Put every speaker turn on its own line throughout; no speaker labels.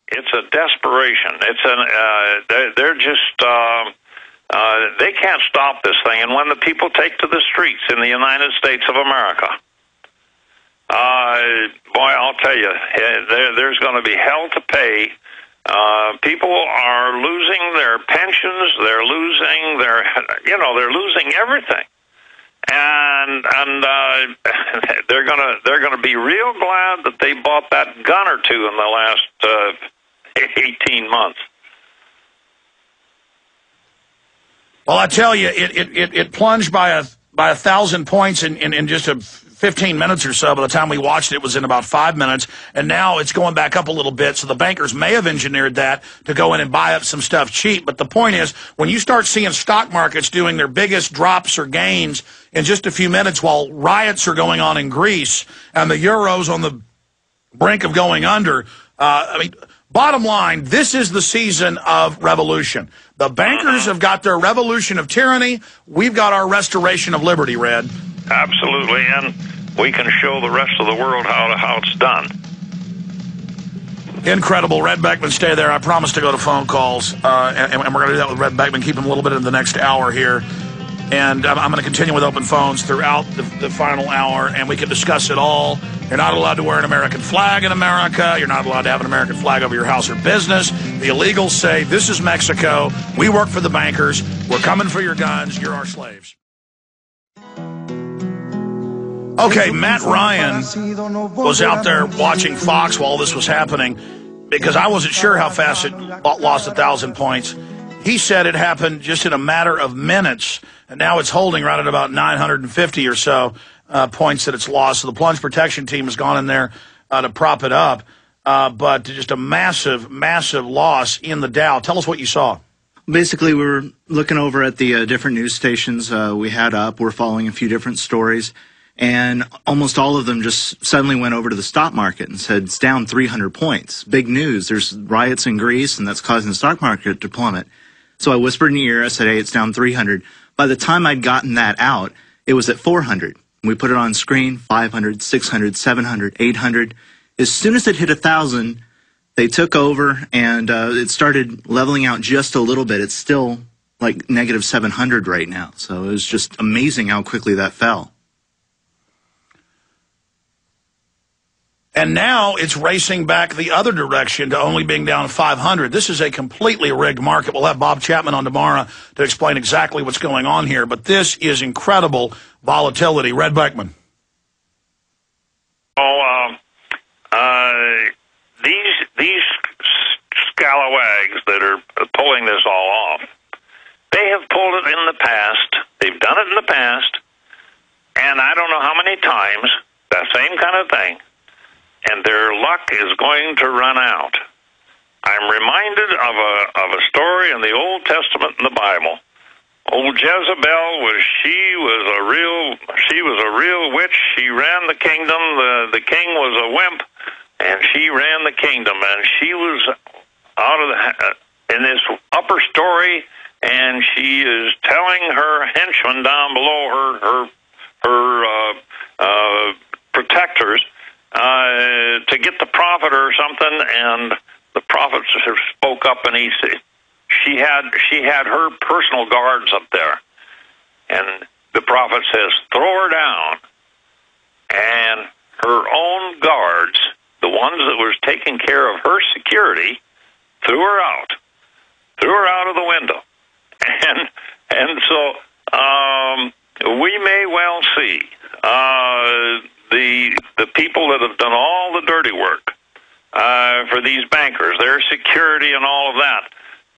It's a desperation. They're just, they can't stop this thing. And when the people take to the streets in the United States of America, boy, I'll tell you, there's going to be hell to pay. People are losing their pensions. They're losing they're losing everything. And they're gonna be real glad that they bought that gun or two in the last 18 months.
Well, I tell you, it plunged by 1,000 points in just 15 minutes or so. By the time we watched it, it was in about 5 minutes, and now it's going back up a little bit. So the bankers may have engineered that to go in and buy up some stuff cheap. But the point is, when you start seeing stock markets doing their biggest drops or gains in just a few minutes while riots are going on in Greece and the euro's on the brink of going under, I mean, bottom line, this is the season of revolution. The bankers have got their revolution of tyranny. We've got our restoration of liberty, Red.
Absolutely, and we can show the rest of the world how it's done.
Incredible. Red Beckman, stay there. I promise to go to phone calls, and we're going to do that with Red Beckman, keep him a little bit in the next hour here. And I'm going to continue with open phones throughout the final hour, and we can discuss it all. You're not allowed to wear an American flag in America. You're not allowed to have an American flag over your house or business. The illegals say, this is Mexico. We work for the bankers. We're coming for your guns. You're our slaves. Okay, Matt Ryan was out there watching Fox while this was happening because I wasn't sure how fast it lost 1,000 points. He said it happened just in a matter of minutes, and now it's holding right at about 950 or so points that it's lost. So the plunge protection team has gone in there to prop it up, but just a massive, massive loss in the Dow. Tell us what you saw.
Basically, we were looking over at the different news stations we had up. We're following a few different stories. And almost all of them just suddenly went over to the stock market and said, it's down 300 points. Big news. There's riots in Greece, and that's causing the stock market to plummet. So I whispered in your ear. I said, hey, it's down 300. By the time I'd gotten that out, it was at 400. We put it on screen, 500, 600, 700, 800. As soon as it hit 1,000, they took over, and it started leveling out just a little bit. It's still like negative 700 right now. So it was just amazing how quickly that fell.
And now it's racing back the other direction to only being down 500. This is a completely rigged market. We'll have Bob Chapman on tomorrow to explain exactly what's going on here. But this is incredible volatility. Red Beckman.
These scalawags that are pulling this all off, they have pulled it in the past. They've done it in the past. And I don't know how many times, that same kind of thing. And their luck is going to run out. I'm reminded of a story in the Old Testament in the Bible. Old Jezebel she was a real witch. She ran the kingdom. The king was a wimp, and she ran the kingdom. And she was out of in this upper story, and she is telling her henchmen down below her protectors. To get the prophet or something, and the prophet spoke up, and he said she had her personal guards up there, and the prophet says, throw her down, and her own guards, the ones that was taking care of her security, threw her out of the window, and so we may well see. The people that have done all the dirty work for these bankers, their security and all of that,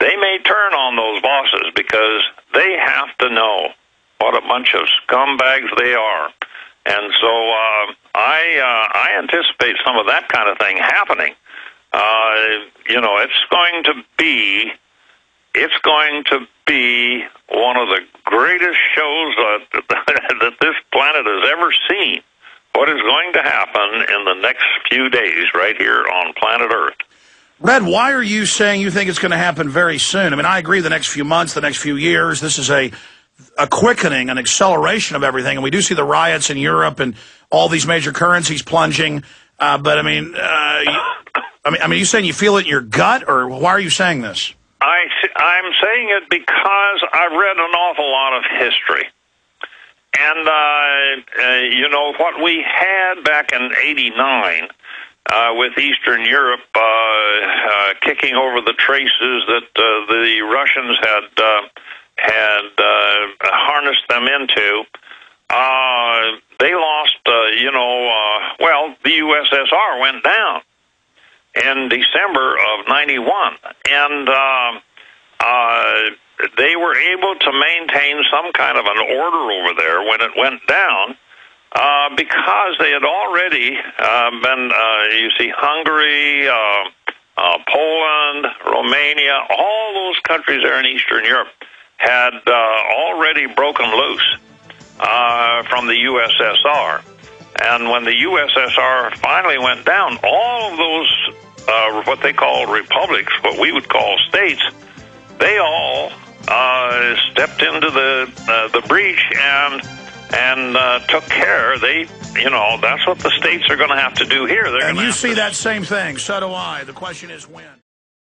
they may turn on those bosses because they have to know what a bunch of scumbags they are. And so I anticipate some of that kind of thing happening. It's going to be one of the greatest shows that this planet has ever seen. What is going to happen in the next few days right here on planet Earth?
Red, why are you saying you think it's going to happen very soon? I mean, I agree the next few months, the next few years. This is a quickening, an acceleration of everything. And we do see the riots in Europe and all these major currencies plunging. But, I mean, I mean, you saying you feel it in your gut, or why are you saying this?
I'm saying it because I've read an awful lot of history. And, you know, what we had back in '89 with Eastern Europe kicking over the traces that the Russians had harnessed them into, they lost, well, the USSR went down in December of '91. And they were able to maintain some kind of an order over there when it went down because they had already been, you see, Hungary, Poland, Romania, all those countries there in Eastern Europe had already broken loose from the USSR. And when the USSR finally went down, all of those, what they call republics, what we would call states, they all stepped into the breach and took care. They, you know, that's what the states are going to have to do here.
And you see that same thing. So do I. The question is when.